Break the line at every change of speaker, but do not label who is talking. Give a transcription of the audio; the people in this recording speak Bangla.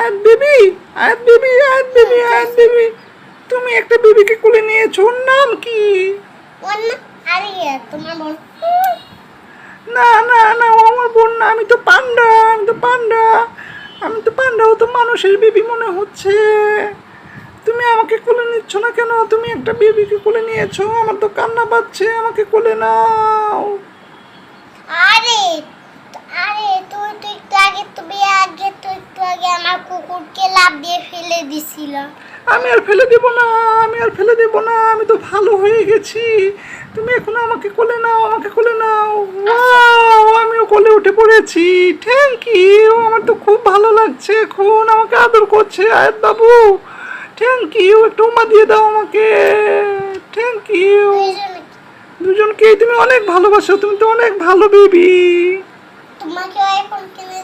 আয়াত বেবি, আয়াত বেবি, আয়াত বেবি, আয়াত বেবি, তুমি একটা বেবিকে কোলে নিয়েছো, ওর নাম কি?
তোমার বোন?
না না না, ও আমার বোন না, আমি তো পান্ডা, আমি তো পান্ডা, আমি তো পান্ডা, ও তো মানুষের বেবি মনে হচ্ছে। তুমি আমাকে কোলে নিচ্ছ না কেন? তুমি একটা বেবিকে কোলে নিয়েছো, আমার তো কান্না পাচ্ছে, আমাকে কোলে নাও।
আরে আরে তুই একটু আগে আমার কুকুরকে লাফ দিয়ে ফেলে দিছিল।
আমি আর ফেলে দেব না, আমি আর ফেলে দেব না, আমি তো ভালো হয়ে গেছি। তুমি এখন আমাকে কোলে নাও, আমাকে কোলে নাও। ওয়াও, আমিও কোলে উঠে পড়েছি। থ্যাংক ইউ, আমার তো খুব ভালো লাগছে এখন, আমাকে আদর করছে আয়াত বাবু। থ্যাংক ইউ, একটা উমা দিয়ে দাও আমাকে। Thank you.
দুইজনে
দুজনকেই তুমি অনেক ভালোবাসো, তুমি তো অনেক ভালো বেবি।
তোমাকে এখন কিনে